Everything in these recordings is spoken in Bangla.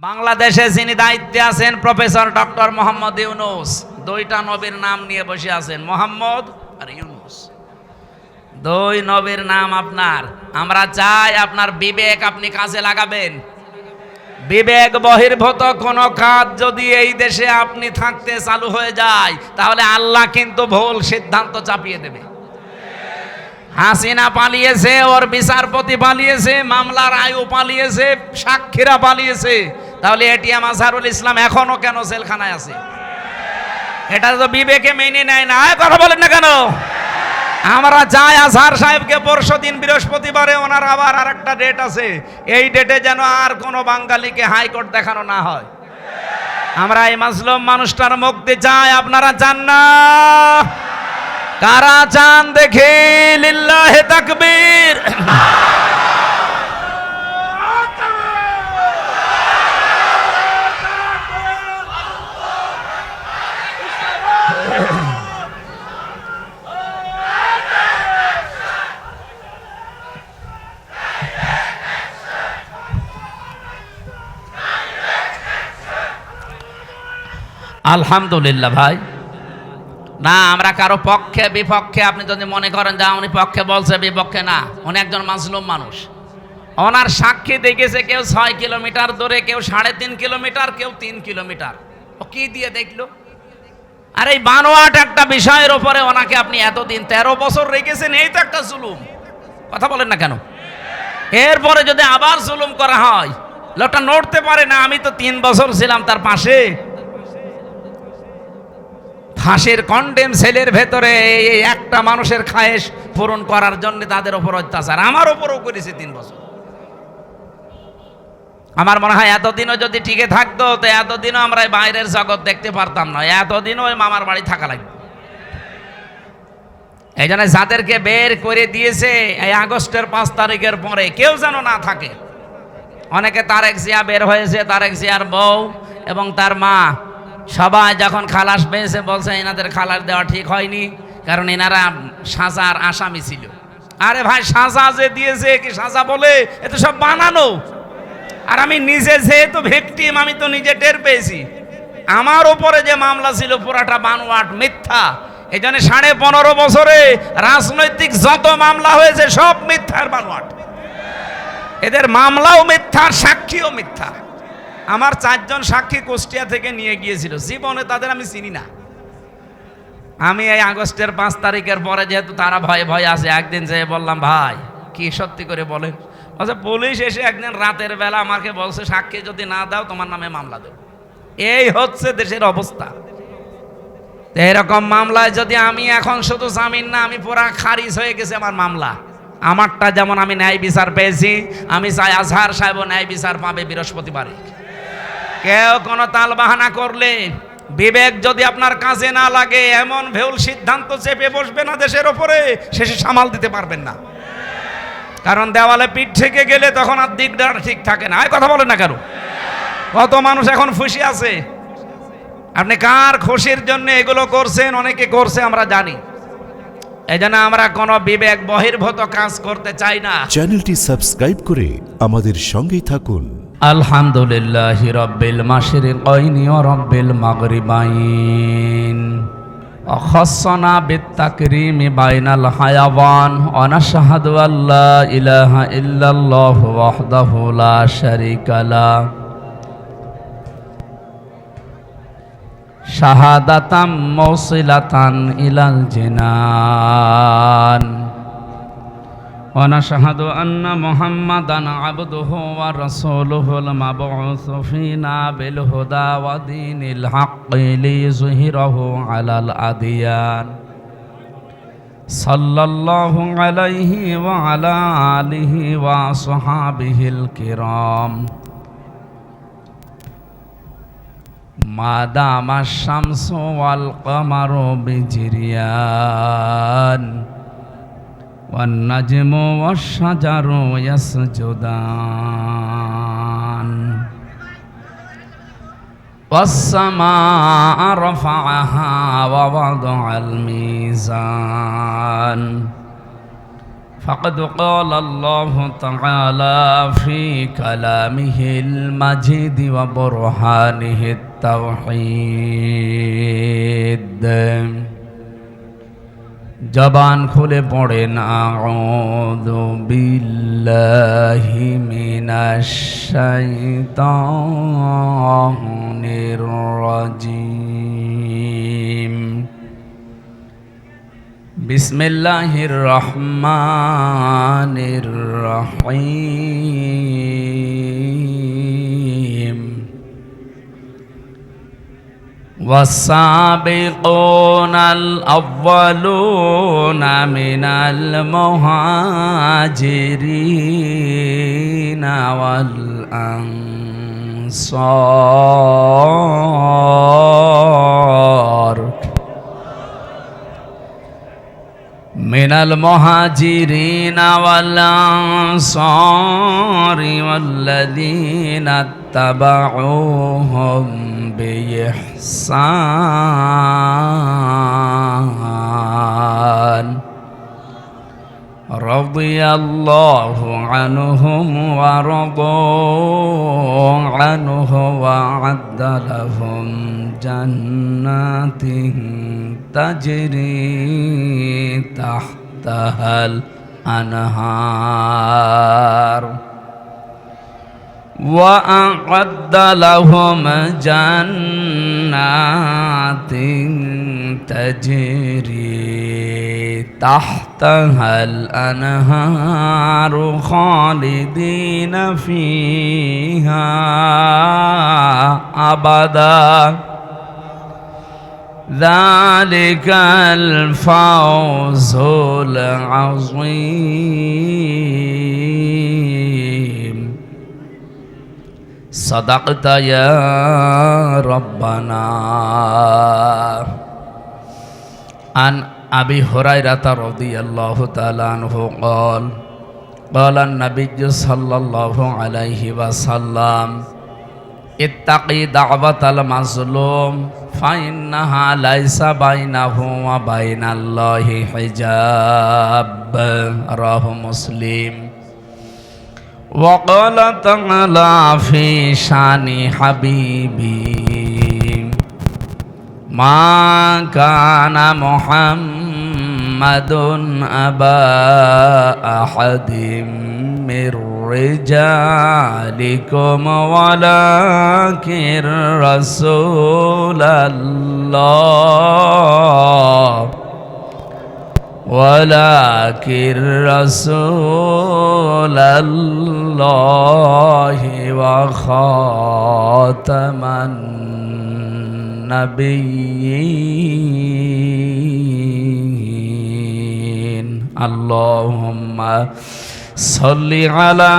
বাংলাদেশে যিনি দায়িত্বে আছেন প্রফেসর ডক্টর মোহাম্মদ ইউনূস, দুইটা নবীর নাম নিয়ে বসে আছেন, মোহাম্মদ আর ইউনূস। দুই নবীর নাম আপনার। আমরা চাই আপনার বিবেক আপনি কাজে লাগাবেন। বিবেক বহির্ভূত কোন কাজ যদি এই দেশে আপনি থাকতে চালু হয়ে যায়, তাহলে আল্লাহ কিন্তু ভুল সিদ্ধান্ত চাপিয়ে দেবে। হাসিনা পালিয়েছে, ওর বিচারপতি পালিয়েছে, মামলার আয়ু পালিয়েছে, সাক্ষীরা পালিয়েছে, তাহলে এটিএম আজহারুল ইসলাম এখনো কেন জেলখানায় আছে? এটা তো বিবেকে মেনে নেয় না। কথা বলেন না কেন? আমরা চাই আজহার সাহেবকে পরশুদিন বৃহস্পতিবারে ওনার আবার আরেকটা ডেট আছে, এই ডেটে যেন আর কোনো বাঙালিকে হাইকোর্ট দেখানো না হয়। আমরা এই মাজলুম মানুষটার মুক্তি চাই। আপনারা চান না? কারা চান দেখি? লিল্লাহে তাকবীর। আলহামদুলিল্লাহ ভাই। না, আমরা কারো পক্ষে বিপক্ষে, আপনি যদি মনে করেন যে উনি পক্ষে বলছে বিপক্ষে, না, উনি একজন মাজলুম মানুষ। ওনার সাক্ষী দেখেছে কেউ 6 কিলোমিটার দূরে, কেউ 3.5 কিলোমিটার, কেউ 3 কিলোমিটার। ও কি দিয়ে দেখলো? আর এই বানোয়াট একটা বিষয়ের উপরে ওনাকে আপনি এতদিন 13 বছর রেখেছেন, এই তো একটা জুলুম। কথা বলেন না কেন? এরপরে যদি আবার জুলুম করা হয়, লোকটা নড়তে পারে না। আমি তো 3 বছর ছিলাম তার পাশে। ফাঁসির কন্ডেম সেলের ভেতরে এই একটা মানুষের খায়েশ পূরণ করার জন্য তাদের উপর অত্যাচার আমার উপরও করেছে 3 বছর। আমার মনে হয় এতদিনও যদি টিকে থাকতো, তো এতদিনও আমরা বাইরের জগৎ দেখতে পারতাম না, এতদিনও ওই মামার বাড়ি থাকা লাগবে। এই জন্য যাদেরকে বের করে দিয়েছে এই আগস্টের 5 তারিখের পরে, কেউ যেন না থাকে। অনেকে তারেক জিয়া বের হয়েছে, তারেক জিয়ার বউ এবং তার মা সবাই যখন খালাস পেয়েছে বলছে এনাদের খালাস দেওয়া ঠিক হয়নি, কারণ এনারা সাজার আসামি ছিল। আরে ভাই, সাজা যে দিয়েছে কি সাজা বলে? এ তো সব বানানো। আর আমি নিজে যেহেতু ভিকটিম, আমি তো নিজে টের পেয়েছি আমার উপরে যে মামলা ছিল পুরাটা বানোয়াট, মিথ্যা। এই জন্য 15.5 বছরে রাজনৈতিক যত মামলা হয়েছে সব মিথ্যার বানোয়াট। এদের মামলাও মিথ্যার, সাক্ষীও মিথ্যা। আমার 4 জন সাক্ষী কুষ্টিয়া থেকে নিয়ে গিয়েছিল, জীবনে তাদের আমি চিনি না। আমি এই আগস্টের 5 তারিখের পরে যেহেতু তারা ভয়ে ভয়ে আছে, একদিন যেয়ে বললাম, ভাই কি সত্যি করে বলেন? বলছে পুলিশ এসে একদিন রাতের বেলা আমাকে বলছে, সাক্ষী যদি না দাও তোমার নামে মামলা দেব। এই হচ্ছে দেশের অবস্থা। এরকম মামলায় যদি আমি এখন শুধু জামিন না, আমি পুরা খারিজ হয়ে গেছে আমার মামলা। আমারটা যেমন আমি ন্যায় বিচার পেয়েছি, আমি চাই আজহার সাহেবও ন্যায় বিচার পাবে বৃহস্পতিবারে। কেউ কোনো তাল বাহানা করলে, বিবেক যদি আপনার কাজে না লাগে, এমন ভুল সিদ্ধান্ত চেপে বসবে না দেশের ওপরে, শেষে সামাল দিতে পারবেন না। কারণ দেওয়ালে পিঠ থেকে গেলে তখন আর দিকদার ঠিক থাকে না। কথা বলেন না কেন? কত মানুষ এখন খুশি আছে। আপনি কার খুশির জন্য এগুলো করছেন? অনেকে করছে, আমরা জানি। এই জন্য আমরা কোনো বিবেক বহির্ভূত কাজ করতে চাই না। চ্যানেলটি সাবস্ক্রাইব করে আমাদের সঙ্গেই থাকুন। আলহামদুলিল্লাহি রাব্বিল মাশরিকাইনি ওয়া রাব্বিল মাগরিবাইন। খাসসানা বিত-তাকরীমি বাইনাল হায়াওয়ান ওয়া নাশহাদু আল্লা ইলাহা ইল্লাল্লাহু ওয়াহদাহু লা শারীকা লাহ শাহাদাতাম মুওসিলাতান ইলাল জিনান। ونشهد أن محمدًا عبده ورسوله المبعوث فينا بالهدى ودين الحق ليظهره على الأديان صلى الله عليه وعلى آله وصحابه الكرام ما دام الشمس والقمر بجريان والنجم والشجر يسجدان والسماء رفعها ووضع الميزان فقد قال الله تعالى في كلامه المجيد وبرهانه التوحيد জবান খুলে পড়েন আউযু বিল্লাহি মিনাশ শাইতানির রাজিম বিসমিল্লাহির রহমানির রহিম والسابقون الأولون من المهاجرين والأنصار من المهاجرين والأنصار والذين اتبعوهم بإحسان رضي الله عنهم ورضوا عنه وأعد لهم جنات تجري تحتها الأنهار وأعد لهم جنات تجري تحتها الأنهار خالدين فيها أبدا ذلك الفوز العظيم صدقت يا ربنا عن أبي هريرة رضي الله تعالى عنه قال قال النبي صلى الله عليه وسلم اتقي دعوة المظلوم فإنها ليس بينه وبين الله حجاب رواه مسلم وقال تعالى في شان حبيبي ما كان محمد أبا أحد من رجالكم ولكن رسول الله ولكن رسول الله وخاتم النبيين اللهم صل على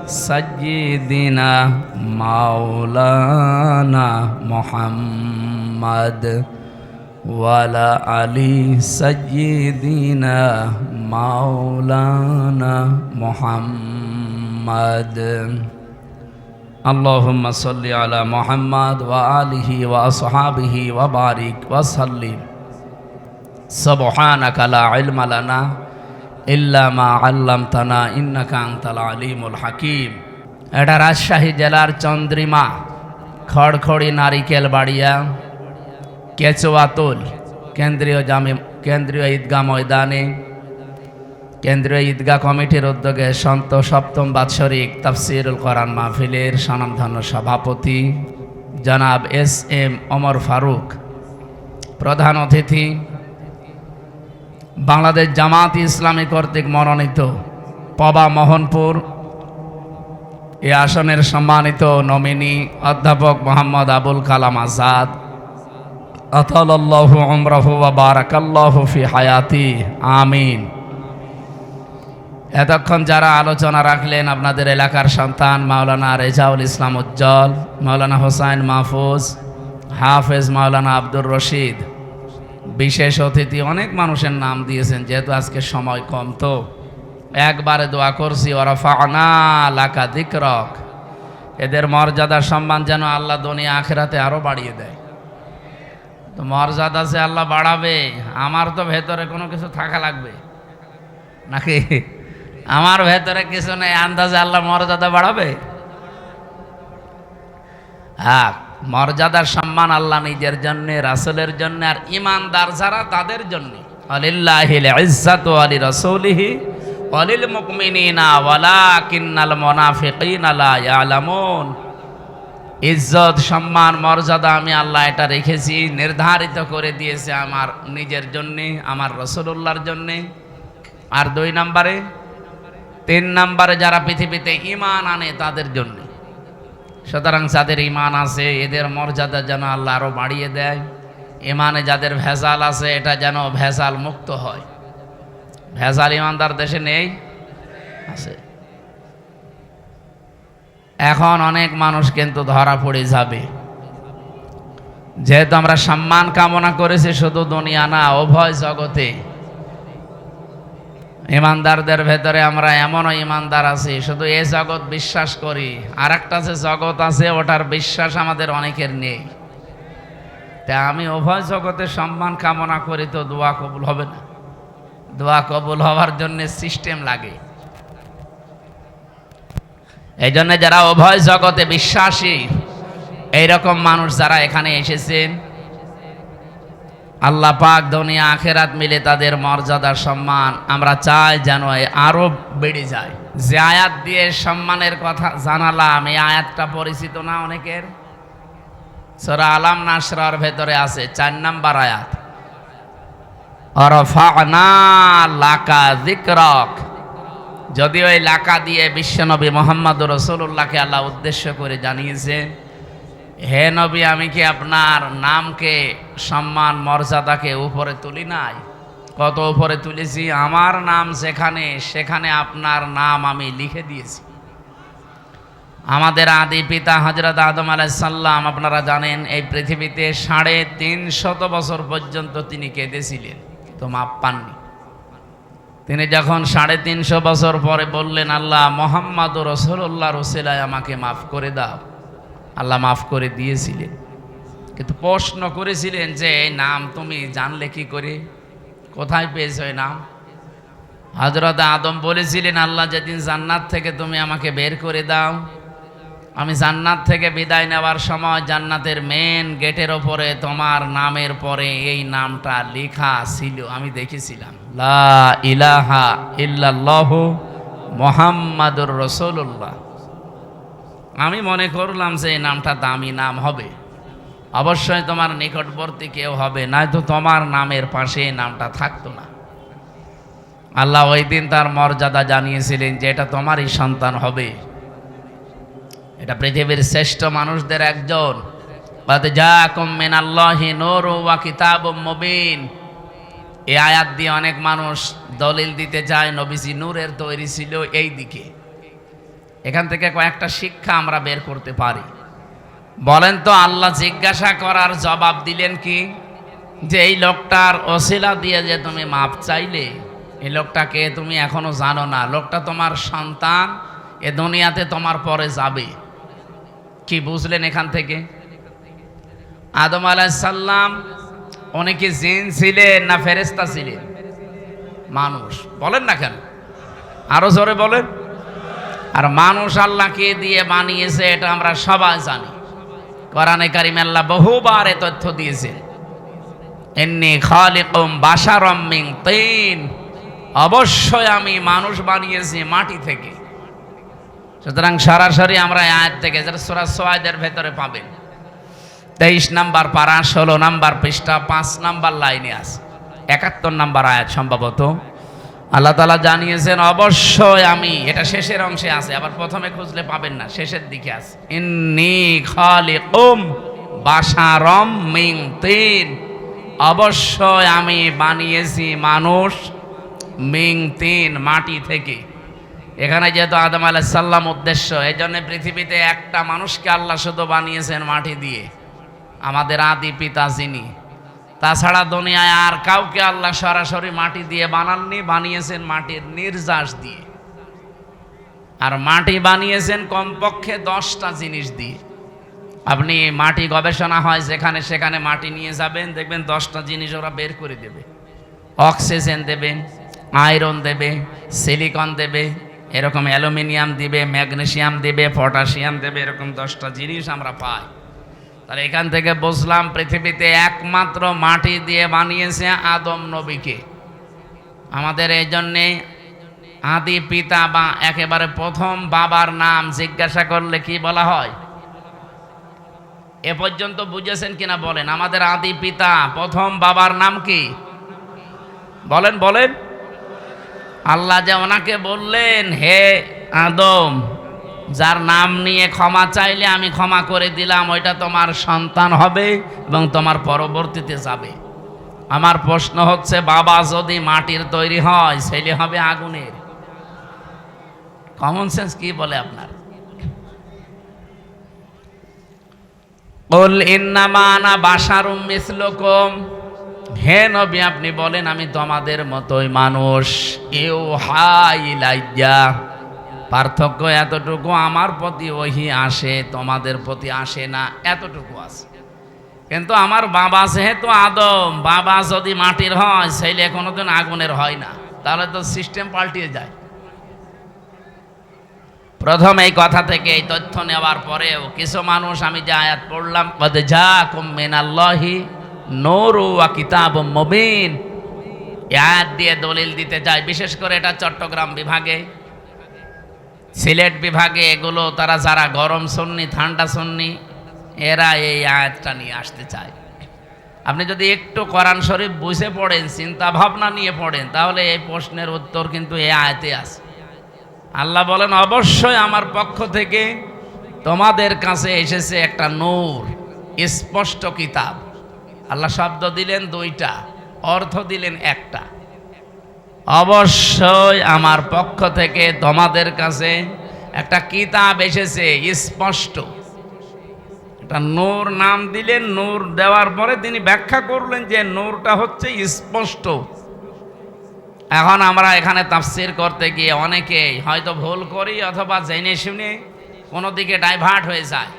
سيدنا مولانا محمد وعلى آل سيدنا مولانا محمد اللهم صل على محمد وآله وأصحابه وبارك وسلم سبحانك لا علم لنا إلا ما علمتنا إنك أنت العليم الحكيم এটা রাজশাহী জেলার চন্দ্রিমা খড়খড়ি নারিকেল বাড়িয়া কেচুয়াতুল কেন্দ্রীয় ঈদগাহ ময়দানে কেন্দ্রীয় ঈদগাহ কমিটির উদ্যোগে সপ্তম বাৎসরিক তাফসিরুল কোরআন মাহফিলের স্বনামধন্য সভাপতি জনাব SM ওমর ফারুক, প্রধান অতিথি বাংলাদেশ জামাত ইসলামী কর্তৃক মনোনীত পবা মোহনপুর এই আসনের সম্মানিত নমিনি অধ্যাপক মোহাম্মদ আবুল কালাম আজাদ আতালাল্লাহু উমরাহু ওয়া বারাকাল্লাহু ফি হায়াতি আমিন। এতক্ষণ যারা আলোচনা রাখলেন আপনাদের এলাকার সন্তান মাওলানা রেজাউল ইসলাম উজ্জ্বল, মাওলানা হোসাইন মাহফুজ, হাফেজ মাওলানা আব্দুর রশিদ, বিশেষ অতিথি অনেক মানুষের নাম দিয়েছেন। যেহেতু আজকে সময় কম তো একবারে দোয়া করছি ওয়ারাফা'না লাকা যিকরাক, এদের মর্যাদা সম্মান যেন আল্লাহ দুনিয়া আখিরাতে আরো বাড়িয়ে দেয়। তো মর্যাদা সে আল্লাহ বাড়াবে, আমার তো ভেতরে কোনো কিছু থাকা লাগবে নাকি? আমার ভেতরে কিছু নেই, আন্দাজে আল্লাহ মর্যাদা বাড়াবে? হ্যাঁ, মর্যাদার সম্মান আল্লাহ নিজের জন্য, রাসূলের জন্য, আর ইমানদার যারা তাদের জন্য। আলিল্লাহিল ইজ্জাতু ওয়ালি রাসূলিহি ওয়ালিল মুমিনিনা ওয়ালাকিন্নাল মুনাফিকিনা লা ইয়ালামুন। ইজ্জত, সম্মান, মর্যাদা আমি আল্লাহ এটা রেখেছি, নির্ধারিত করে দিয়েছে আমার নিজের জন্যে, আমার রাসূলুল্লাহর জন্যে। আর 2 নম্বরে, 3 নম্বরে যারা পৃথিবীতে ঈমান আনে তাদের জন্য। সুতরাং যাদের ঈমান আছে এদের মর্যাদা যেন আল্লাহ আরো বাড়িয়ে দেয়। ঈমানে যাদের ভেজাল আছে এটা যেন ভেজাল মুক্ত হয়। ভেজাল ঈমানদার দেশে নেই, আছে। এখন অনেক মানুষ কিন্তু ধরা পড়ে যাবে, যেহেতু আমরা সম্মান কামনা করেছি শুধু দুনিয়া না, উভয় জগতে। ইমানদারদের ভেতরে আমরা এমনও ইমানদার আছি শুধু এ জগৎ বিশ্বাস করি, আর একটা যে জগৎ আছে ওটার বিশ্বাস আমাদের অনেকের নেই। তা আমি উভয় জগতে সম্মান কামনা করি, তো দোয়া কবুল হবে না? দোয়া কবুল হওয়ার জন্য সিস্টেম লাগে। এই জন্য যারা উভয় জগতে বিশ্বাসী, এইরকম মানুষ যারা এখানে এসেছেন, আল্লাহ পাক দুনিয়া আখেরাত মিলে তাদের মর্যাদা, সম্মান আমরা চাই যেন আরো বেড়ে যায়। যে আয়াত দিয়ে সম্মানের কথা জানালাম, এই আয়াতটা পরিচিত না অনেকের? সূরা আলাম নাসরার ভেতরে আছে 4 নম্বর আয়াত, আরফা'না লাকা যিকরাক। যদিও এই লাকা দিয়ে বিশ্বনবী মুহাম্মদুর রাসূলুল্লাহকে আল্লাহ উদ্দেশ্য করে জানিয়েছে, হে নবী, আমি কি আপনার নামকে, সম্মান, মর্যাদাকে উপরে তুলি নাই? কত উপরে তুলেছি! আমার নাম যেখানে, সেখানে আপনার নাম আমি লিখে দিয়েছি। আমাদের আদি পিতা হযরত আদম আলাইহিস সালাম, আপনারা জানেন, এই পৃথিবীতে 350 বছর পর্যন্ত তিনি কেঁদেছিলেন, তো মাপ পাননি। তিনি যখন 350 বছর পরে বললেন, আল্লাহ মুহাম্মদুর রাসূলুল্লাহর ওসিলায় আমাকে মাফ করে দাও, আল্লাহ মাফ করে দিয়েছিলেন। কিন্তু প্রশ্ন করেছিলেন যে এই নাম তুমি জানলে কি করে, কোথায় পেয়েছো এই নাম? হযরত আদম বলেছিলেন, আল্লাহ যেদিন জান্নাত থেকে তুমি আমাকে বের করে দাও, আমি জান্নাত থেকে বিদায় নেওয়ার সময় জান্নাতের মেন গেটের ওপরে তোমার নামের পরে এই নামটা লেখা ছিল, আমি দেখেছিলাম, লা ইলাহা ইল্লাল্লাহু মুহাম্মাদুর রাসূলুল্লাহ। আমি মনে করলাম যে এই নামটা দামি নাম হবে, অবশ্যই তোমার নিকটবর্তী কেউ হবে, নয়তো তোমার নামের পাশে এই নামটা থাকতো না। আল্লাহ ওই দিন তার মর্যাদা জানিয়েছিলেন যে এটা তোমারই সন্তান হবে, এটা পৃথিবীর শ্রেষ্ঠ মানুষদের একজন। কাদ জাআকুম মিনাল্লাহি নূরুন ওয়া কিতাবুম মুবিন। এই আয়াত দিয়ে অনেক মানুষ দলিল দিতে চায় নবীজি নূরের তৈরি ছিল এই দিকে। এখান থেকে কয়েকটা শিক্ষা আমরা বের করতে পারি। বলেন তো, আল্লাহ জিজ্ঞাসা করার জবাব দিলেন কি? যে এই লোকটার ওসিলা দিয়ে যে তুমি মাপ চাইলে, এই লোকটাকে তুমি এখনো জানো না, লোকটা তোমার সন্তান, এ দুনিয়াতে তোমার পরে যাবে। কি বুঝলেন এখান থেকে? আদম আলাইহিস সালাম অনেকে জিন ছিলেন না ফেরেশতা ছিলেন? মানুষ। বলেন না কেন? আরো জোরে বলেন। আর মানুষ আল্লাহকে দিয়ে বানিয়েছে এটা আমরা সবাই জানি। কোরআনে কারিমে আল্লাহ বহুবার এ তথ্য দিয়েছেন, ইন্নী খালিকুম বাশারাম মিন তিন। অবশ্যই আমি মানুষ বানিয়েছি মাটি থেকে। সুতরাং সরাসরি আমরা আয়াত থেকে, যারা সূরা সুআদের ভেতরে পাবেন, 23 নম্বর পারা 16 নম্বর পৃষ্ঠা 5 নম্বর লাইনে আছে, 71 নম্বর আয়াত সম্ভবত। আল্লাহ তাআলা জানিয়েছেন অবশ্যই আমি, এটা শেষের অংশে আছে, আবার প্রথমে খুঁজলে পাবেন না, শেষের দিকে আছে, ইন্নী খালিকুম বাশারাম মিন তিন। অবশ্যই আমি বানিয়েছি মানুষ মিন তিন, মাটি থেকে। এখানে যেহেতু আদম আলাইহিস সালাম উদ্দেশ্য, এই জন্য পৃথিবীতে একটা মানুষকে আল্লাহ শুধু বানিয়েছেন মাটি দিয়ে, আমাদের আদি পিতা যিনি। তাছাড়া দুনিয়ায় আর কাউকে আল্লাহ সরাসরি মাটি দিয়ে বানাননি, বানিয়েছেন মাটির নির্যাস দিয়ে। আর মাটি বানিয়েছেন কমপক্ষে 10টা জিনিস দিয়ে। আপনি মাটি গবেষণা হয় যেখানে সেখানে মাটি নিয়ে যাবেন, দেখবেন 10টা জিনিস ওরা বের করে দেবে। অক্সিজেন দেবে, আয়রন দেবে, সিলিকন দেবে, এরকম অ্যালুমিনিয়াম দিবে, ম্যাগনেসিয়াম দিবে, পটাশিয়াম দেবে, এরকম 10টা জিনিস আমরা পাই। তাহলে এখান থেকে বুঝলাম পৃথিবীতে একমাত্র মাটি দিয়ে বানিয়েছে আদম নবীকে। আমাদের এই জন্যে আদি পিতা বা একেবারে প্রথম বাবার নাম জিজ্ঞাসা করলে কি বলা হয়? এ পর্যন্ত বুঝেছেন কিনা বলেন? আমাদের আদি পিতা প্রথম বাবার নাম কি? বলেন বলেন। আল্লাহ যে ওনাকে বললেন, হে আদম, যার নাম নিয়ে ক্ষমা চাইলে আমি ক্ষমা করে দিলাম, ওইটা তোমার সন্তান হবে এবং তোমার পরবর্তীতে যাবে। আমার প্রশ্ন হচ্ছে, বাবা যদি মাটির তৈরি হয়, ছেলে হবে আগুনের। কমন সেন্স কি বলে আপনার? কুল ইন্নামা আনা বাশারুম মিসলুকুম, হে নবী আপনি বলেন আমি তোমাদের মতোই মানুষ। ইউহা ইলাইয়া, পার্থক্য এতটুকু, আমার প্রতি ওহী আসে, তোমাদের প্রতি আসে না, এতটুকু আছে। কিন্তু আমার বাবা যেহেতু আদম, বাবা যদি মাটির হয়, ছেলে কোনোদিন আগুনের হয় না, তাহলে তো সিস্টেম পাল্টিয়ে যায়। প্রথম এই কথা থেকে এই তথ্য নেওয়ার পরেও কিছু মানুষ, আমি যে আয়াত পড়লাম, কদ জাআকুম মিনাল্লাহি নূরু ওয়া কিতাবুম মুবিন, এই আয়াত দিয়ে দলিল দিতে যায়। বিশেষ করে এটা চট্টগ্রাম বিভাগে, সিলেট বিভাগে এগুলো তারা যারা গরম সুন্নি, ঠান্ডা সুন্নি, এরা এই আয়াতটা নিয়ে আসতে চায়। আপনি যদি একটু কোরআন শরীফ বুঝে পড়েন, চিন্তা ভাবনা নিয়ে পড়েন, তাহলে এই প্রশ্নের উত্তর কিন্তু এই আয়াতে আছে। আল্লাহ বলেন, অবশ্যই আমার পক্ষ থেকে তোমাদের কাছে এসেছে একটা নূর, স্পষ্ট কিতাব। আল্লাহ শব্দ দিলেন দুইটা, অর্থ দিলেন একটা। অবশ্যই আমার পক্ষ থেকে তোমাদের কাছে একটা কিতাব এসেছে স্পষ্ট। একটা নূর নাম দিলেন, নূর দেওয়ার পরে তিনি ব্যাখ্যা করলেন যে নূরটা হচ্ছে স্পষ্ট। এখন আমরা এখানে তাফসীর করতে গিয়ে অনেকেই হয়তো ভুল করি, অথবা জেনে শুনে কোনো দিকে ডাইভার্ট হয়ে যায়,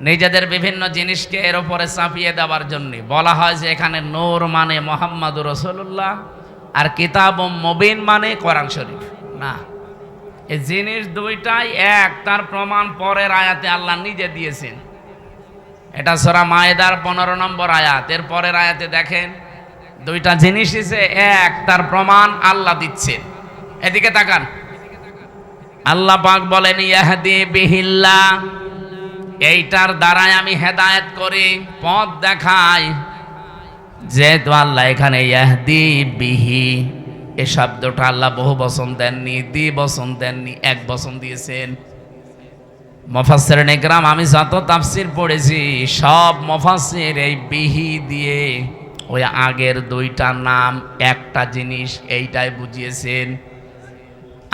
নিজেদের বিভিন্ন জিনিসকে এর উপরে চাপিয়ে দেওয়ার জন্য বলা হয় যে এখানে নূর মানে মুহাম্মাদুর রাসূলুল্লাহ, আর কিতাবুম মুবিন মানে কোরআন শরীফ। না, এই জিনিস দুইটাই এক, তার প্রমাণ পরের আয়াতে আল্লাহ নিজে দিয়েছেন। এটা সূরা মায়েদার 15 নম্বর আয়াত। এর পরের আয়াতে দেখেন, দুইটা জিনিসই যে এক, তার প্রমাণ আল্লাহ দিচ্ছেন। এদিকে তাকান, আল্লাহ পাক বলেন, ইয়াহদি বিহিল্লাহ, এইটার দ্বারাই আমি হেদায়েত করি, পথ দেখাই। যেহেতু আল্লাহ এখানে ইয়াহদি বিহি, এই শব্দটা আল্লাহ বহু বচন দেননি, দ্বি বচন দেননি, এক বচন দিয়েছেন। মুফাসসিরিন ইকরাম, আমি যত তাফসীর পড়েছি, সব মুফাসসির এই বিহি দিয়ে ওই আগের দুইটা নাম একটা জিনিস এইটাই বুঝিয়েছেন।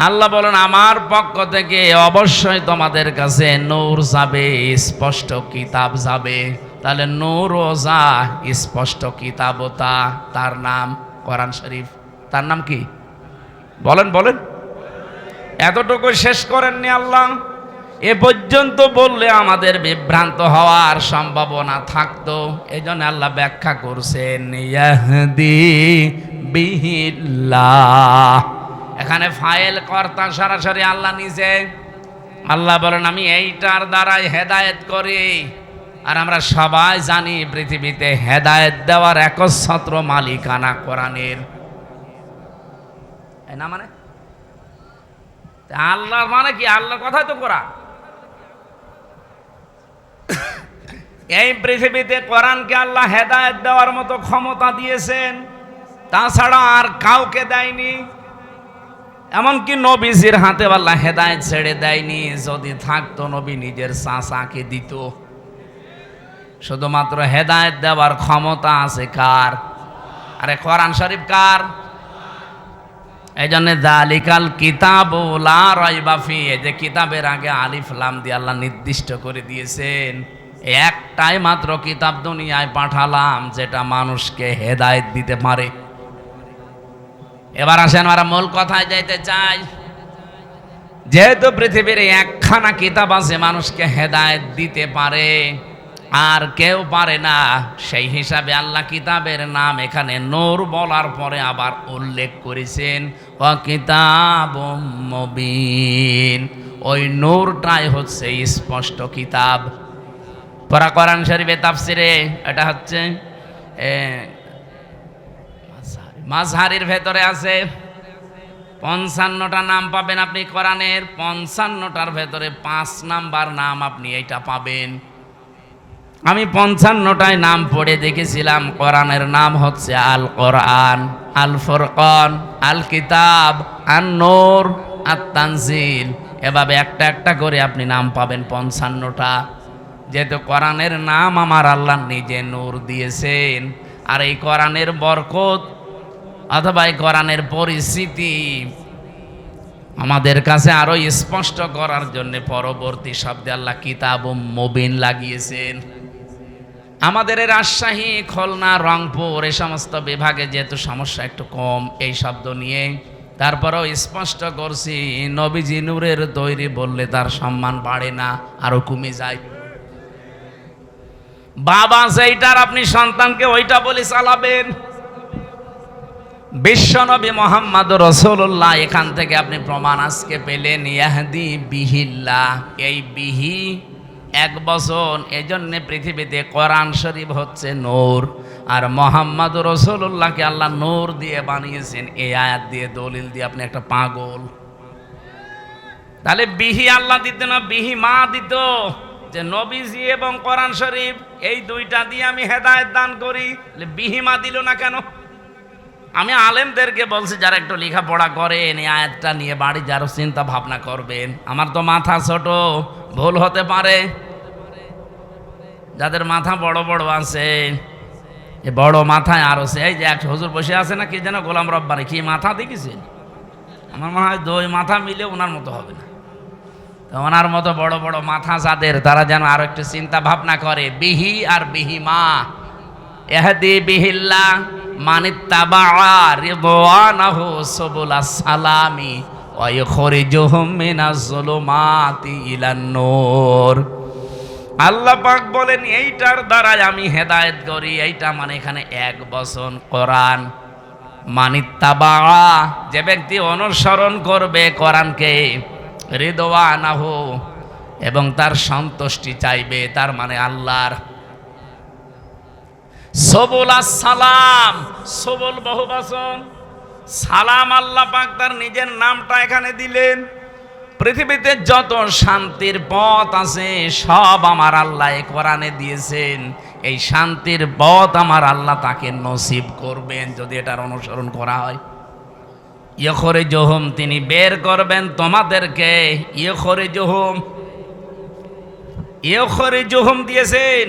আল্লাহ বলেন, আমার পক্ষ থেকে অবশ্যই তোমাদের কাছে নূর যাবে, স্পষ্ট কিতাব যাবে। তাহলে নূরও যা, স্পষ্ট কিতাবও তা, তার নাম কোরআন শরীফ। তার নাম কি? বলেন বলেন। এতটুকু শেষ করেননি আল্লাহ, এ পর্যন্ত বললে আমাদের বিভ্রান্ত হওয়ার সম্ভাবনা থাকতো। এই জন্য আল্লাহ ব্যাখ্যা করছেন, ইয়াহদি বিহিল্লাহ। এখানে ফাইল কর্তা সরাসরি আল্লাহ নিজে। আল্লাহ বলেন, আমি এইটার দ্বারাই হেদায়েত করি। আর আমরা সবাই জানি পৃথিবীতে হেদায়েত দেওয়ার একচ্ছত্র মালিকানা কোরআনের। না মানে আল্লাহ মানে কি? আল্লাহর কথাই তো কোরআন। এই পৃথিবীতে কোরআনকে আল্লাহ হেদায়েত দেওয়ার মতো ক্ষমতা দিয়েছেন, তাছাড়া আর কাউকে দেয়নি। এমনকি নবীজির হাতে আল্লাহ হেদায়েত ছেড়ে দেয়নি। যদি থাকতো নবী নিজের চাচাকে দিত। শুধুমাত্র হেদায়েত দেওয়ার ক্ষমতা আছে কার? আরে কোরআন শরীফ কার? এই জন্য যালিকাল কিতাবু লা রাইবা ফি, এই যে কিতাবের আগে আলিফ লাম দিয়ে আল্লাহ নির্দিষ্ট করে দিয়েছেন, একটাই মাত্র কিতাব দুনিয়ায় পাঠালাম যেটা মানুষকে হেদায়েত দিতে পারে। এবার আসেন আমরা মূল কথায় যাইতে চাই। যেহেতু পৃথিবীর একখানা কিতাব আছে মানুষকে হেদায়েত দিতে পারে, আর কেউ পারে না। সেই হিসাবে আল্লাহ কিতাবের নাম এখানে নূর বলার পরে আবার উল্লেখ করেছেন ওয়া কিতাবুম মুবিন। ওই নূরটাই হচ্ছে স্পষ্ট কিতাব। পরা কোরআন শরীফে তাফসিরে এটা হচ্ছে মাযহারের ভেতরে আছে 55টা নাম পাবেন আপনি কোরআনের। 55টার ভেতরে 5 নাম্বার নাম আপনি এইটা পাবেন। আমি 55টায় নাম পড়ে দেখেছিলাম। কোরআনের নাম হচ্ছে আল কোরআন, আল ফুরকান, আল কিতাব, আন নূর, আত তানজিল। এভাবে একটা একটা করে আপনি নাম পাবেন 55টা। যেহেতু কোরআনের নাম আমার আল্লাহ নিজে নূর দিয়েছেন, আর এই কোরআনের বরকত অথবা এই কোরআনের পরিস্থিতি আমাদের কাছে আরো স্পষ্ট করার জন্য পরবর্তী শব্দে আল্লাহ কিতাবুম মুবিন লাগিয়েছেন। আমাদের এই রাজশাহী, খুলনা, রংপুর এই সমস্ত বিভাগে যেহেতু সমস্যা একটু কম এই শব্দ নিয়ে, তারপরেও স্পষ্ট করছি নবীজি নূরের তৈরি বললে তার সম্মান বাড়ে না, আরো কমে যায়। বাবা সেইটার আপনি সন্তানকে ওইটা বলে চালাবেন। বিশ্বনবী মুহাম্মদ রাসূলুল্লাহ, এখান থেকে আপনি প্রমাণ আজকে পেলেন। ইয়াহদি বিহিল্লাহ, এই বিহি 1 বছর। এজন্য পৃথিবীতে কোরআন শরীফ হচ্ছে নূর, আর মুহাম্মদ রাসূলুল্লাহকে আল্লাহ নূর দিয়ে বানিয়েছেন। এই আয়াত দিয়ে দলিল দিয়ে আপনি একটা পাগল। তাহলে বিহি আল্লাহ দিত না, বিহি মা দিত, যে নবীজি এবং কোরআন শরীফ এই দুইটা দিয়ে আমি হেদায়েত দান করি। বিহি মা দিল না কেন? আমি আলেমদেরকে বলছি যারা একটু লেখাপড়া করেন, এই আয়াতটা নিয়ে বাড়ি যারা চিন্তা ভাবনা করবেন। আমার তো মাথা ছোট, ভুল হতে পারে। যাদের মাথা বড় বড় আছে, এ বড় মাথায় আরো এই যে এক হুজুর বসে আছে না, কি যেন গোলাম রব্বানি, কি মাথা দেখেছেন? আমার মনে হয় 2 মাথা মিলে ওনার মতো হবে না। তো ওনার মতো বড় বড় মাথা যাদের, তারা যেন আরো একটু চিন্তা ভাবনা করে। বিহি আর বিহিমা, ইহদি বিহিল্লাহ মানিত্তাবা রিদওয়ানাহু সুবুলাস সালামি ওয়া ইখরিজুহুম মিনাজ যুলুমাতি ইলান নূর। আল্লাহ পাক বলেন এইটার দ্বারাই আমি হেদায়েত করি। এইটা মানে এখানে 1 বছর কোরআন। মানিত্তাবা, যে ব্যক্তি অনুসরণ করবে কোরআনকে, রিদওয়ানাহু, এবং তার সন্তুষ্টি চাইবে, তার মানে আল্লাহর। সবুলাস সালাম, সবুল বহুবচন, সালাম আল্লাহ পাক তার নিজের নামটা এখানে দিলেন। পৃথিবীতে যত শান্তির পথ আছে সব আমার আল্লাহ এই কোরআনে দিয়েছেন। এই শান্তির পথ আমার আল্লাহ তাকে নসিব করবেন যদি এটার অনুসরণ করা হয়। ইখরিজুহুম, তিনি বের করবেন তোমাদেরকে। ইখরিজুহুম দিয়েছেন,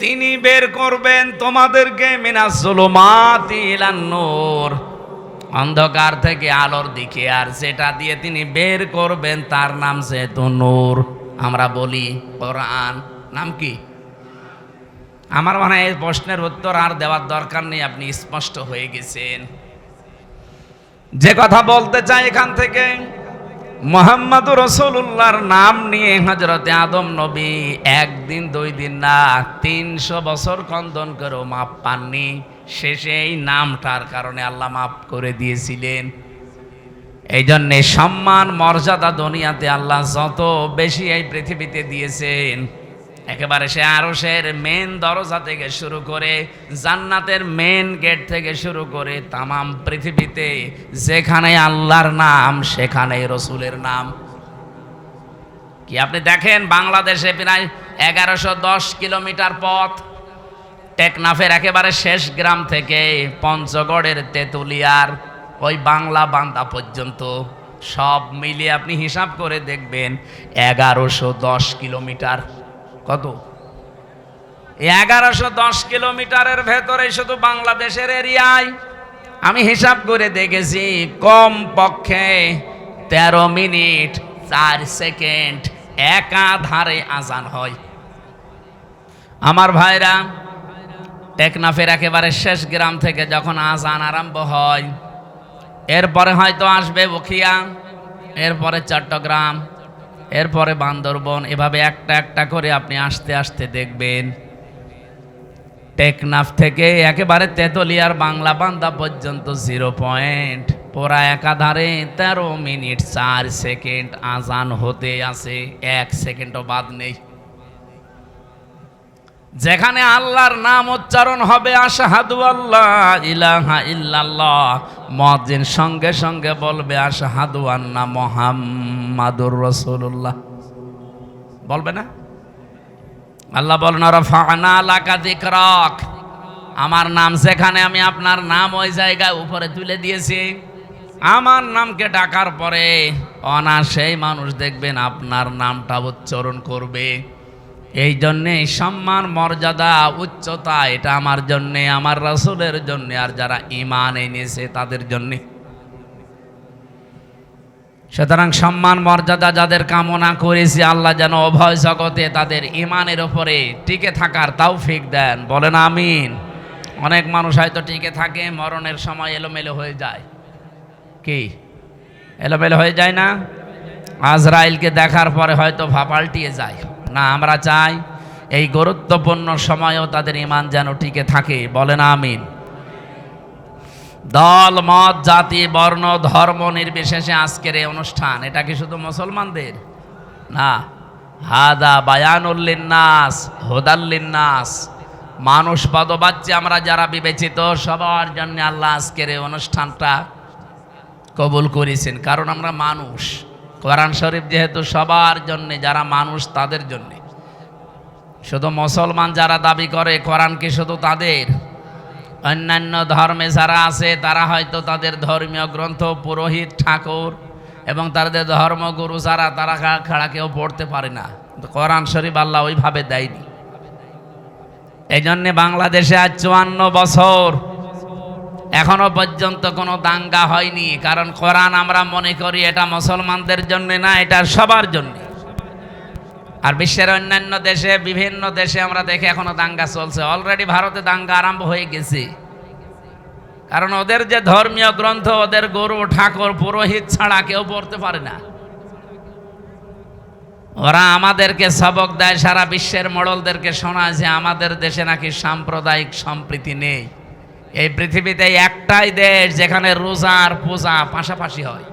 তিনি বের করবেন তোমাদেরকে মিনাজ যুলুমাতি ইলান নূর, অন্ধকার থেকে আলোর দিকে। আর যেটা দিয়ে তিনি বের করবেন তার নাম যেহেতু নূর, আমরা বলি কোরআন। নাম কি? আমার মনে হয় এই প্রশ্নের উত্তর আর দেওয়ার দরকার নেই, আপনি স্পষ্ট হয়ে গেছেন। যে কথা বলতে চাই এখান থেকে, মুহাম্মদুর রাসূলুল্লাহর নাম নিয়ে হযরতে আদম নবী 1 দিন 2 দিন না 300 বছর খণ্ডন করেও মাপ পাননি। শেষে এই নামটার কারণে আল্লাহ মাফ করে দিয়েছিলেন। এই জন্যে সম্মান মর্যাদা দুনিয়াতে আল্লাহ যত বেশি এই পৃথিবীতে দিয়েছেন, একেবারে সে আরশের মেন দরজা থেকে শুরু করে জান্নাতের মেন গেট থেকে শুরু করে তামাম পৃথিবীতে যেখানে আল্লাহর নাম সেখানেই রসুলের নাম। কি আপনি দেখেন বাংলাদেশে প্রায় 1110 কিলোমিটার পথ, টেকনাফের একেবারে শেষ গ্রাম থেকে পঞ্চগড়ের তেতুলিয়ার ওই বাংলা বান্দা পর্যন্ত সব মিলিয়ে আপনি হিসাব করে দেখবেন 1110 কিলোমিটার। কত? 1110 কিলোমিটারের ভেতরে শুধু বাংলাদেশের এরিয়ায় আমি হিসাব করে দেখেছি কম পক্ষে 13 মিনিট 4 সেকেন্ড একাধারে আজান হয়। আমার ভাইরা, টেকনাফের একেবারে শেষ গ্রাম থেকে যখন আজান আরম্ভ হয়, এরপরে হয়তো আসবে বখিয়া, এরপরে চট্টগ্রাম, এরপরে বান্দরবন, এভাবে একটা একটা করে আপনি আস্তে আস্তে দেখবেন। টেকনাফ থেকে একেবারে তেতুলিয়ার বাংলা বান্দা পর্যন্ত 0 পয়েন্ট, পুরা একাধারে 13 মিনিট 4 সেকেন্ড আজান হতে আছে, 1 সেকেন্ডও বাদ নেই। যেখানে আল্লাহর নাম উচ্চারণ হবে আশহাদু আল্লা ইলাহা ইল্লাল্লাহ, মুয়াজ্জিন সঙ্গে সঙ্গে বলবে আশহাদু আন্না মুহাম্মাদুর রাসূলুল্লাহ, বলবে না? আল্লাহ বলেন রাফা'না লাকা যিকরাক, আমার নাম যেখানে, আমি আপনার নাম ওই জায়গায় উপরে তুলে দিয়েছি। আমার নামকে ডাকার পরে অনাসেই মানুষ দেখবেন আপনার নামটা উচ্চারণ করবে। এই জন্যে সম্মান, মর্যাদা, উচ্চতা এটা আমার জন্যে, আমার রাসূলের জন্যে, আর যারা ঈমান এনেছে তাদের জন্যে। সুতরাং সম্মান মর্যাদা যাদের কামনা করেছি, আল্লাহ যেন উভয় জগতে তাদের ঈমানের উপরে টিকে থাকার তৌফিক দেন, বলেন আমিন। অনেক মানুষ হয়তো টিকে থাকে, মরণের সময় এলোমেলো হয়ে যায়। কি এলোমেলো হয়ে যায় না? আজরাইলকে দেখার পরে হয়তো পাল্টিয়ে যায় না। আমরা চাই এই গুরুত্বপূর্ণ সময়েও তাদের ঈমান যেন টিকে থাকে, বলেন আমিন। দল মত জাতি বর্ণ ধর্ম নির্বিশেষে আজকের এই অনুষ্ঠান, এটা কি শুধু মুসলমানদের না? হাদা বায়ানুল লিন্নাস হুদাল লিন্নাস, মানুষ পদবাচ্য আমরা যারা বিবেচিত সবার জন্য আল্লাহ আজকের এই অনুষ্ঠানটা কবুল করেছেন। কারণ আমরা মানুষ, কোরআন শরীফ যেহেতু সবার জন্য, যারা মানুষ তাদের জন্য। শুধু মুসলমান যারা দাবি করে কোরআন কি শুধু তাদের? অন্যান্য ধর্মে যারা আছে তারা হয়তো তাদের ধর্মীয় গ্রন্থ পুরোহিত ঠাকুর এবং তাদের ধর্মগুরু যারা, তারা খাড়া কেউ পড়তে পারে না। কোরআন শরীফ আল্লাহ ওইভাবে দেয়নি। এই জন্যে বাংলাদেশে আজ 54 বছর এখনো পর্যন্ত কোনো দাঙ্গা হয়নি। কারণ কোরআন আমরা মনে করি এটা মুসলমানদের জন্য না, এটা সবার জন্য। আর বিশ্বের অন্যান্য দেশে, বিভিন্ন দেশে আমরা দেখি এখনো দাঙ্গা চলছে। অলরেডি ভারতে দাঙ্গা আরম্ভ হয়ে গেছে। কারণ ওদের যে ধর্মীয় গ্রন্থ, ওদের গুরু ঠাকুর পুরোহিত ছাড়া কেউ পড়তে পারে না। ওরা আমাদেরকে সবক দেয়, সারা বিশ্বের মোড়লদেরকে শোনায় যে আমাদের দেশে নাকি সাম্প্রদায়িক সম্প্রীতি নেই। এই পৃথিবীতে একটাই দেশ যেখানে রোজা আর পূজা পাশাপাশি হয়।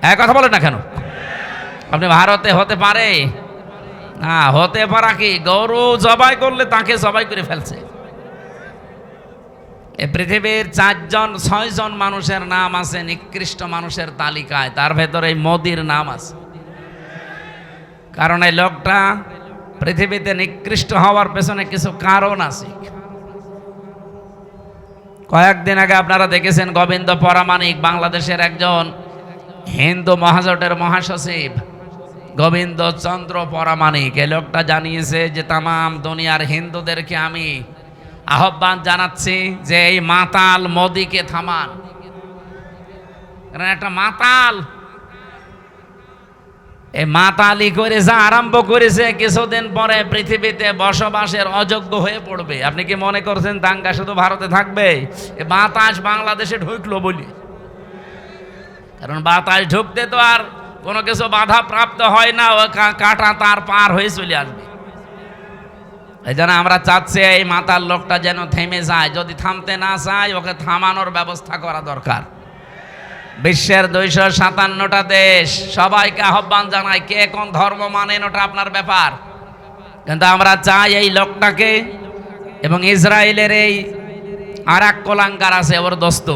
এক কথা বলেন না কেন? আপনি ভারতে হতে পারে না, হতে পারা কি গরু জবাই করলে তাকে জবাই করে ফেলছে। এই পৃথিবীর 4-6 মানুষের নাম আছে নিকৃষ্ট মানুষের তালিকায়, তার ভেতরে মোদির নাম আছে। কারণ এই লোকটা পৃথিবীতে নিকৃষ্ট হওয়ার পেছনে কিছু কারণ আছে। কয়েকদিন আগে আপনারা দেখেছেন গোবিন্দ পরামানিক, বাংলাদেশের একজন হিন্দু মহাজোটের মহাসচিব গোবিন্দ চন্দ্র পরামানিক, এই লোকটা জানিয়েছে যে তামাম দুনিয়ার হিন্দুদেরকে আমি আহ্বান জানাচ্ছি যে এই মাতাল মোদিকে থামান। কারণ একটা মাতাল, এই মাতালি করে যা আরম্ভ করেছে, কিছুদিন পরে পৃথিবীতে বসবাসের অযোগ্য হয়ে পড়বে। আপনি কি মনে করছেন দাঙ্গা শুধু ভারতে থাকবে? এই বাতাস বাংলাদেশে ঢুকলো বলি। কারণ বাতাস ঢুকতে তো আর কোনো কিছু বাধা প্রাপ্ত হয় না, ও কাটা তার পার হয়ে চলে আসবে। এই জন্য আমরা চাচ্ছি এই মাতাল লোকটা যেন থেমে যায়। যদি থামতে না চায়, ওকে থামানোর ব্যবস্থা করা দরকার। বিশ্বের 257টা দেশ, সবাইকে আহ্বান জানাই, কে কোন ধর্ম মানেন ওটা আপনার ব্যাপার, কিন্তু আমরা চাই এই লোকটাকে, এবং ইসরায়েলের এই আর এক কোলাঙ্গার আছে ওর দোস্ত,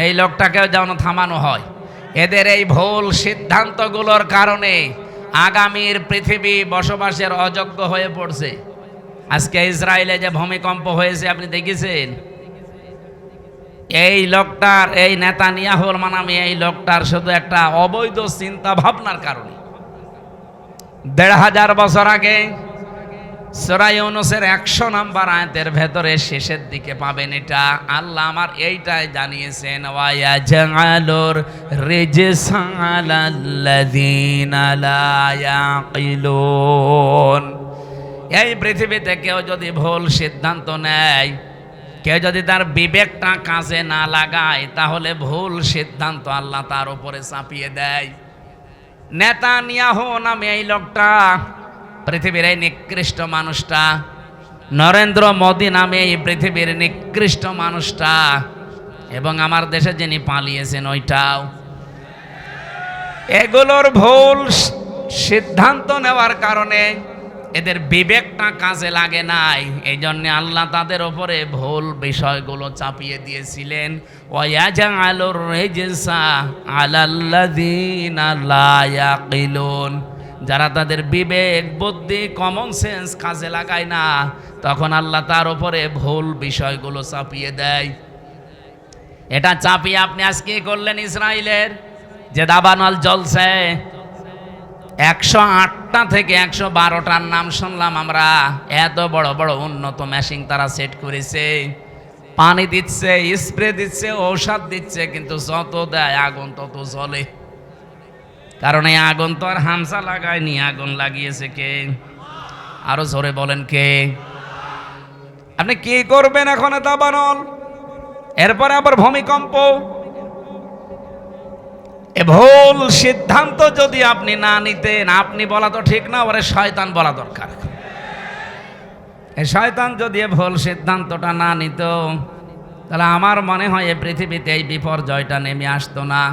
এই লোকটাকেও যেন থামানো হয়। এদের এই ভুল সিদ্ধান্তগুলোর কারণে আগামীর পৃথিবী বসবাসের অযোগ্য হয়ে পড়ছে। আজকে ইসরায়েলে যে ভূমিকম্প হয়েছে আপনি দেখেছেন, এই লোকটার, এই নেতানিয়াহুর মানামি এই লোকটার শুধু একটা অবৈধ চিন্তা ভাবনার কারণে। 1500 বছর আগে সূরা ইউনূসের 100 নম্বর আয়াতের ভেতরে শেষের দিকে পাবেন এটা। আল্লাহ আমার এইটাই জানিয়েছেন, ওয়া ইয়াজআলুর রিজসা আলাল্লাযীনা লা ইয়াকিলুন। এই পৃথিবীতে কেউ যদি ভুল সিদ্ধান্ত নেয়, কেউ যদি তার বিবেকটা কাজে না লাগায়, তাহলে ভুল সিদ্ধান্ত আল্লাহ তার উপরে চাপিয়ে দেয়। নেতানিয়াহু নামে এই লোকটা, পৃথিবীর এই নিকৃষ্ট মানুষটা, নরেন্দ্র মোদী নামে এই পৃথিবীর নিকৃষ্ট মানুষটা, এবং আমার দেশে যিনি পালিয়েছেন ওইটাও, এগুলোর ভুল সিদ্ধান্ত নেওয়ার কারণে এদের বিবেকটা কাজে লাগে নাই। এই জন্য আল্লাহ তাদের ওপরে ভুল বিষয়গুলো চাপিয়ে দিয়েছিলেন। ওয়াজাআলুর রিজসা আলাল্লাযিনা লা ইয়াকিলুন, যারা তাদের বিবেক বুদ্ধি কমন সেন্স কাজে লাগায় না, তখন আল্লাহ তার ওপরে ভুল বিষয়গুলো চাপিয়ে দেয়। এটা চাপিয়ে আপনি আজকে করলেন ইসরায়েলের যে দাবানল জ্বলছে, 108টা থেকে 112টার নাম শুনলাম আমরা। এত বড় বড় উন্নত মেশিন তারা সেট করেছে, পানি দিচ্ছে, স্প্রে দিচ্ছে, ঔষধ দিচ্ছে, কিন্তু যত দেয় আগুন তত জ্বলে। কারণ এই আগুন তো আর হামসা লাগায়নি, আগুন লাগিয়েছে কে? আরো জোরে বলেন কে? আপনি কি করবেন এখন? দাবানল, এরপরে আবার ভূমিকম্প। এ ভুল সিদ্ধান্ত যদি আপনি না নিতেন, আপনি বলা তো ঠিক না, ওরে শয়তান বলা দরকার। এই শয়তান যদি এ ভুল সিদ্ধান্তটা না নিত, তাহলে আমার মনে হয় এই পৃথিবীতে এই বিপর্যয়টা নেমে আসতো না।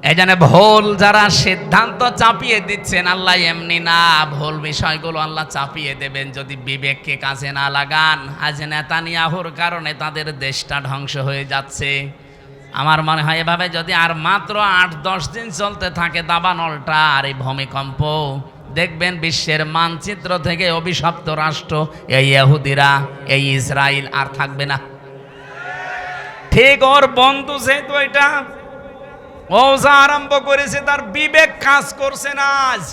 এই জন্য ভুল যারা সিদ্ধান্ত চাপিয়ে দিচ্ছেন, আল্লাহ এমনি না, ভুল বিষয়গুলো আল্লাহ চাপিয়ে দেবেন যদি বিবেককে কাজে না লাগান। আজ নেতানিয়াহুর কারণে তাদের দেশটা ধ্বংস হয়ে যাচ্ছে। আমার মনে হয় এভাবে যদি আর মাত্র 8-10 দিন চলতে থাকে দাবানলটা আর এই ভূমিকম্প, দেখবেন বিশ্বের মানচিত্র থেকে অভিশপ্ত রাষ্ট্র এই ইহুদিরা, এই ইসরায়েল আর থাকবে না। ঠিক ওর বন্ধু যেহেতু এটা ও যা আরম্ভ করেছে, তার বিবেক কাজ করছে না। আজ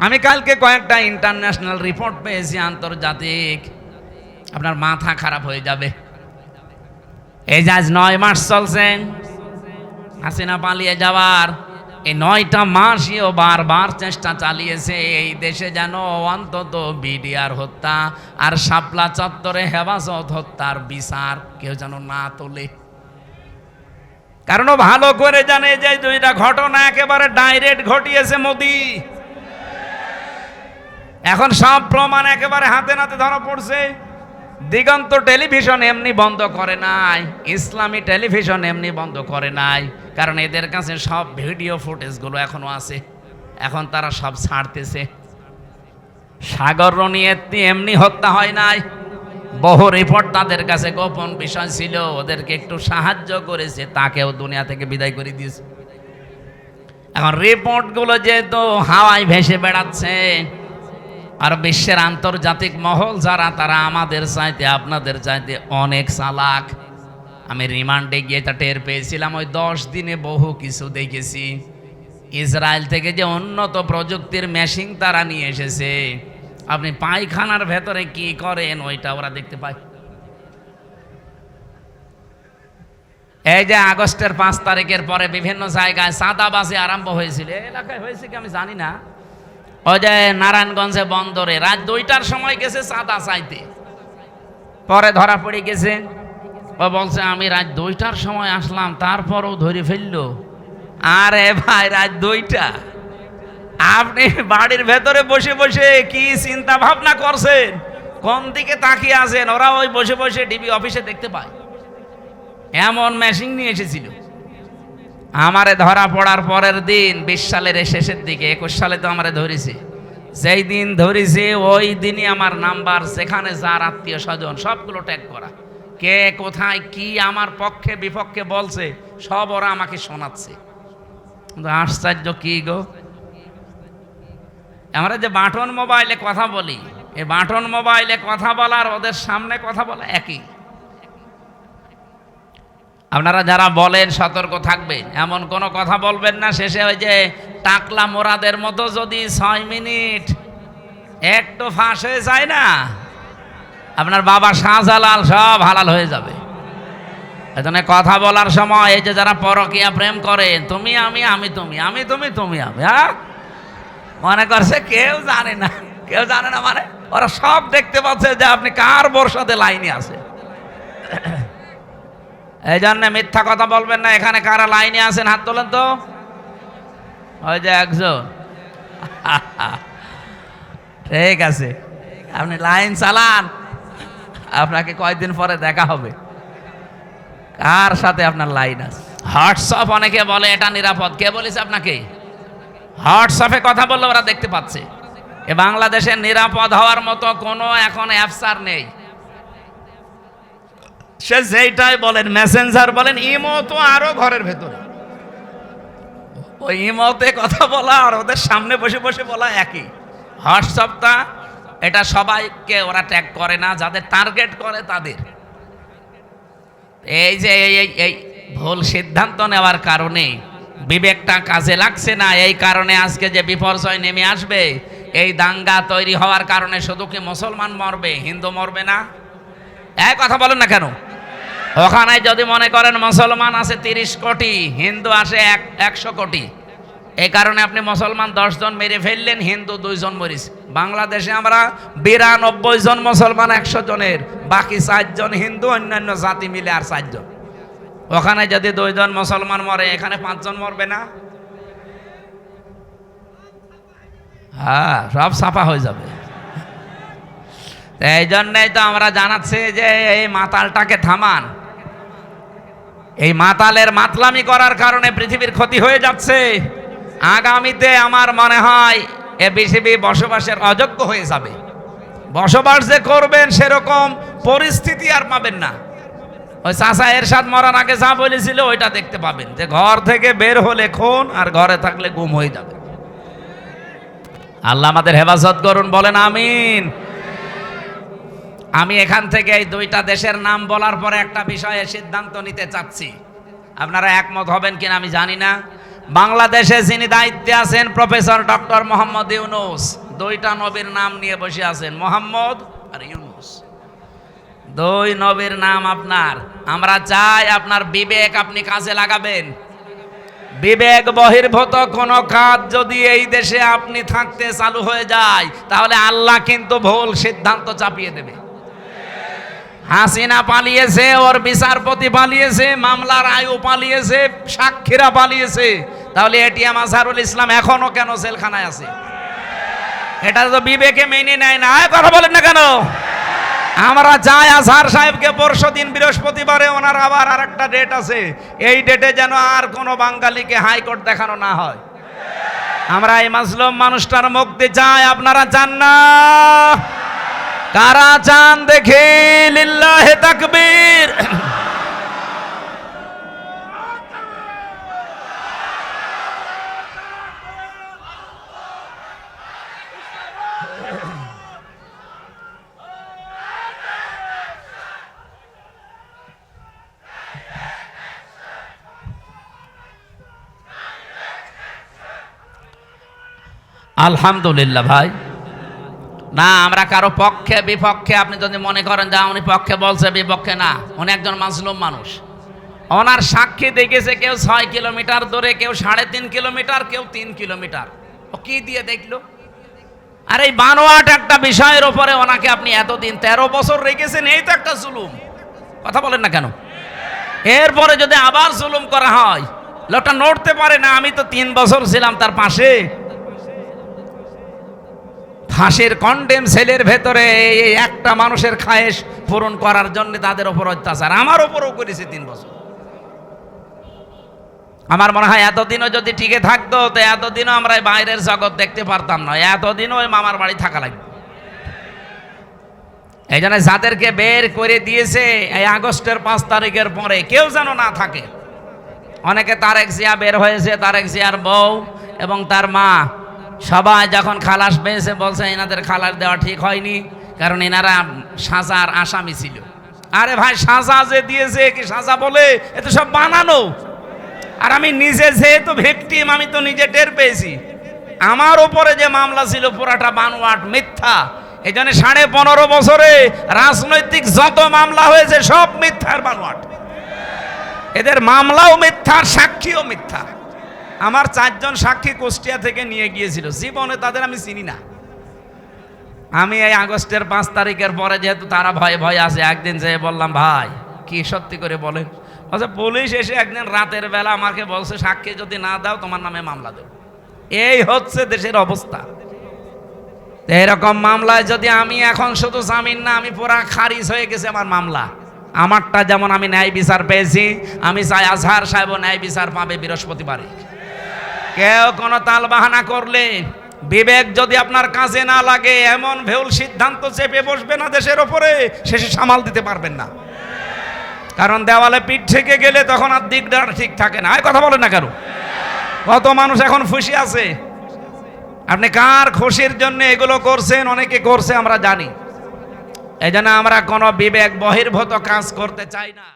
আমি কালকে কয়েকটা ইন্টারন্যাশনাল রিপোর্ট পেয়েছি, আন্তর্জাতিক, আপনার মাথা খারাপ হয়ে যাবে। এই যে আজ 9 মাস চলছে হাসিনা পালিয়ে যাওয়ার, এই 9টা মাসইও বারবার চেষ্টা চালিয়েছে এই দেশে যেন অন্তত বিডিআর হত্যা আর শাপলা চত্বরে হেফাজত হত্যার বিচার কেউ যেন না তোলে। কারণ ভালো করে জানে যে দুইটা ঘটনা একেবারে ডাইরেক্ট ঘটিয়েছে মোদি। এখন সব প্রমাণ একেবারে হাতে নাতে ধরা পড়ছে। দিগন্ত টেলিভিশন এমনি বন্ধ করে নাই, ইসলামী টেলিভিশন এমনি বন্ধ করে নাই, কারণ এদের কাছে সব ভিডিও ফুটেজগুলো এখনো আছে, এখন তারা সব ছাড়তেছে। সাগর রনিয়েত্তি এমনি হত্যা হয় নাই, বহু রিপোর্ট তাদের কাছে গোপন বিষয় ছিল, ওদেরকে একটু সাহায্য করেছে, তাকেও দুনিয়া থেকে বিদায় করে দিয়েছে। এখন রিপোর্টগুলো যেহেতু হাওয়ায় ভেসে বেড়াচ্ছে, আর বিশ্বের আন্তর্জাতিক মহল যারা, তারা আমাদের চাইতে আপনাদের চাইতে অনেক চালাক। আমি রিমান্ডে গিয়ে এটা টের পেয়েছিলাম। ওই 10 দিনে বহু কিছু দেখেছি। ইসরায়েল থেকে যে উন্নত প্রযুক্তির মেশিন তারা নিয়ে এসেছে, আপনি পায়খানার ভেতরে কি করেন ওইটা ওরা দেখতে পায়। এই যে আগস্টের 5 তারিখের পরে বিভিন্ন জায়গায় চাঁদাবাজি আরম্ভ হয়েছিল, এলাকায় হয়েছে কি আমি জানি না। ওই যে নারায়ণগঞ্জে বন্দরে রাত 2টার সময় গেছে চাঁদা চাইতে, পরে ধরা পড়ে গেছে। ও বলছে আমি রাত 2টার সময় আসলাম, তারপরও ধরে ফেললো। আরে ভাই, রাত 2টা, আপনি বাড়ির ভেতরে বসে বসে কি চিন্তা ভাবনা করছেন, কোন দিকে তাকিয়ে আছেন? ওরা ওই বসে বসে ডিবি অফিসে দেখতে পায়। এমন মেশিন নিয়ে এসেছিল। আমারে ধরা পড়ার পরের দিন 20 সালের শেষের দিকে, 21 সালে তো আমারে ধরেছে। যেই দিন ধরেছে ওই দিনই আমার নাম্বার, সেখানে যার আত্মীয় স্বজন সবগুলো ট্যাগ করা, কে কোথায় কি আমার পক্ষে বিপক্ষে বলছে সব ওরা আমাকে শোনাচ্ছে। আশ্চর্য কি গো, আমরা যে বাটন মোবাইলে কথা বলি, এই বাটন মোবাইলে কথা বলার ওদের সামনে কথা বলা একই। আপনারা যারা বলেন সতর্ক থাকবেন, এমন কোনো কথা বলবেন না শেষে ওই যে টাকলা মোরাদের মতো যদি 6 মিনিট একটু ফাঁস হয়ে যায় না, আপনার বাবা শাহজালাল সব হালাল হয়ে যাবে। এজন্য কথা বলার সময় এই যে যারা পরকীয়া প্রেম করেন, তুমি আমি, আমি তুমি, আমি তুমি, তুমি আমি, হ্যাঁ, মনে করছে কেউ জানে না, কেউ জানে না, মানে ওরা সব দেখতে পাচ্ছে যে আপনি কার বর্ষাতে লাইনে আছে। এই জন্য মিথ্যা কথা বলবেন না। এখানে কারা লাইনে আছেন হাত তোলেন তো। ওই যে একজন। ঠিক আছে, আপনি লাইন চালান, আপনাকে কয়েকদিন পরে দেখা হবে কার সাথে আপনার লাইন আছে। হোয়াটসঅ্যাপ অনেকে বলে এটা নিরাপদ, কে বলেছে আপনাকে? হোয়াটসঅ্যাপে কথা বললে ওরা দেখতে পাচ্ছে। এ বাংলাদেশে নিরাপদ হওয়ার মতো কোনো এখন অ্যাপস আর নেই। সে যেইটাই বলেন, মেসেঞ্জার বলেন, ইমো তো আরো ঘরের ভেতরে। ওই ইমোতে কথা বলা আর ওদের সামনে বসে বসে বলা একই। হোয়াটসঅ্যাপটা এটা সবাইকে ওরা ট্যাগ করে না, যাদের টার্গেট করে তাদের। এই যে এই ভুল সিদ্ধান্ত নেওয়ার কারণে বিবেকটা কাজে লাগছে না, এই কারণে আজকে যে বিপর্যয় নেমে আসবে, এই দাঙ্গা তৈরি হওয়ার কারণে শুধু কি মুসলমান মরবে, হিন্দু মরবে না? এক কথা বলেন না কেন? ওখানে যদি মনে করেন মুসলমান আছে 30 কোটি, হিন্দু আসে 100 কোটি, এই কারণে আপনি মুসলমান 10 জন মেরে ফেললেন, হিন্দু 2 জন মরিস। বাংলাদেশে আমরা 92 জন মুসলমান 100 জনের, বাকি 4 জন হিন্দু, অন্যান্য জাতি মিলে আর 4 জন। ওখানে যদি 2 জন মুসলমান মরে, এখানে 5 জন মরবে না? হ্যাঁ, সব ছাপা হয়ে যাবে। এই জন্যই তো আমরা জানাচ্ছি যে এই মাতালটাকে থামান। এই মাতালের মাতলামি করার কারণে পৃথিবীর ক্ষতি হয়ে যাচ্ছে। আগামীতে আমার মনে হয় এ পৃথিবী বসবাসের অযোগ্য হয়ে যাবে। বসবাস যে করবেন সেরকম পরিস্থিতি আর পাবেন না। ওই চাচা এরশাদ মরার আগে যা বলেছিল ওইটা দেখতে পাবেন, যে ঘর থেকে বের হলে খুন আর ঘরে থাকলে গুম হয়ে যাবে। আল্লাহ আমাদের হেফাজত করুন, বলেন আমিন। আমি এখান থেকে এই 2টা দেশের নাম বলার পরে একটা বিষয়ে সিদ্ধান্ত নিতে চাচ্ছি, আপনারা একমত হবেন কিনা আমি জানি না। বাংলাদেশে যিনি দায়িত্বে আছেন প্রফেসর ডক্টর মোহাম্মদ ইউনূস, 2টা নবীর নাম নিয়ে বসে আছেন, মোহাম্মদ আর ইউনূস। 2 নবীর নাম আপনার। আমরা চাই আপনার বিবেক আপনি কাজে লাগাবেন। বিবেক বহির্ভূত কোনো কাজ যদি এই দেশে আপনি থাকতে চালু হয়ে যায়, তাহলে আল্লাহ কিন্তু ভুল সিদ্ধান্ত চাপিয়ে দেবে। হাসিনা পালিয়েছে, ওর বিচারপতি পালিয়েছে, মামলার আয়ু পালিয়েছে, সাক্ষীরা পালিয়েছে, তাহলে এটিএম আজহারুল ইসলাম এখনো কেন জেলখানায় আছে? এটা তো বিবেকে মেনে নেয় না। কথা বলেন না কেন? আমরা চাই আজহার সাহেবকে পরশুদিন বৃহস্পতিবারে, ওনার আবার আর একটা ডেট আছে, এই ডেটে যেন আর কোনো বাঙালিকে হাইকোর্ট দেখানো না হয়। আমরা এই মাজলুম মানুষটার মুক্তি চাই। আপনারা চান না? কারা চান দেখে? লিল্লাহে তাকবীর। আলহামদুলিল্লাহ ভাই। না, আমরা কারো পক্ষে বিপক্ষে, আপনি যদি মনে করেন যে উনি পক্ষে বলছে বিপক্ষে না, উনি একজন মাজলুম মানুষ। ওনার সাক্ষী দেখেছে কেউ 6 কিলোমিটার দূরে, কেউ 3.5 কিলোমিটার, কেউ 3 কিলোমিটার। ও কি দিয়ে দেখলো? আর এই বানোয়াট একটা বিষয়ের উপরে ওনাকে আপনি এতদিন 13 বছর রেখেছেন, এই তো একটা জুলুম। কথা বলেন না কেন? এরপরে যদি আবার জুলুম করা হয়, লোকটা নড়তে পারে না। আমি তো 3 বছর ছিলাম তার পাশে। ফাঁসির কন্ডেম সেলের ভেতরে এই একটা মানুষের খায়েশ পূরণ করার জন্য তাদের উপর অত্যাচার আমার উপরও করেছে 3 বছর। আমার মনে হয় এতদিনও যদি টিকে থাকতো, তো এতদিনও আমরা বাইরের জগৎ দেখতে পারতাম না, এতদিনও ওই মামার বাড়ি থাকা লাগবে। এই জন্য যাদেরকে বের করে দিয়েছে এই আগস্টের 5 তারিখের পরে, কেউ যেন না থাকে। অনেকে তারেক জিয়া বের হয়েছে, তারেক জিয়ার বউ এবং তার মা সবাই যখন খালাস পেয়েছে বলছে এনাদের খালাস দেওয়া ঠিক হয়নি, কারণ এনারা সাজার আসামি ছিল। আরে ভাই, সাজা যে দিয়েছে কি সাজা বলে? এ তো সব বানানো। আর আমি নিজে যেহেতু ভিকটিম, আমি তো নিজে টের পেয়েছি। আমার ওপরে যে মামলা ছিল পুরাটা বানোয়াট, মিথ্যা। এই জন্য 15.5 বছরে রাজনৈতিক যত মামলা হয়েছে সব মিথ্যার বানোয়াট। এদের মামলাও মিথ্যা, সাক্ষীও মিথ্যা। আমার 4 জন সাক্ষী কুষ্টিয়া থেকে নিয়ে গিয়েছিল, জীবনে তাদের আমি চিনি না। আমি এই আগস্টের 5 তারিখের পরে যেহেতু তারা ভয়ে ভয়ে আছে, একদিন যেয়ে বললাম, ভাই কি সত্যি করে বলেন? বলছে পুলিশ এসে একদিন রাতের বেলা আমাকে বলছে, সাক্ষী যদি না দাও তোমার নামে মামলা দেব। এই হচ্ছে দেশের অবস্থা। তো এরকম মামলায় যদি আমি এখন শুধু জামিন না, আমি পুরা খারিজ হয়ে গেছে আমার মামলা। আমারটা যেমন আমি ন্যায় বিচার পেয়েছি, আমি চাই আজহার সাহেব ন্যায় বিচার পাবে বৃহস্পতিবারে। কেউ কোনো তালবাহানা করলে, বিবেক যদি আপনার কাজে না লাগে, এমন ভুল সিদ্ধান্ত চেপে বসবে না দেশের ওপরে, শেষে সামাল দিতে পারবেন না। কারণ দেওয়ালে পিঠ থেকে গেলে তখন আর দিকটা ঠিক থাকে না। কথা বলেন না কারো? কত মানুষ এখন খুশি আছে। আপনি কার খুশির জন্য এগুলো করছেন? অনেকে করছে, আমরা জানি। এই জন্য আমরা কোনো বিবেক বহির্ভূত কাজ করতে চাই না।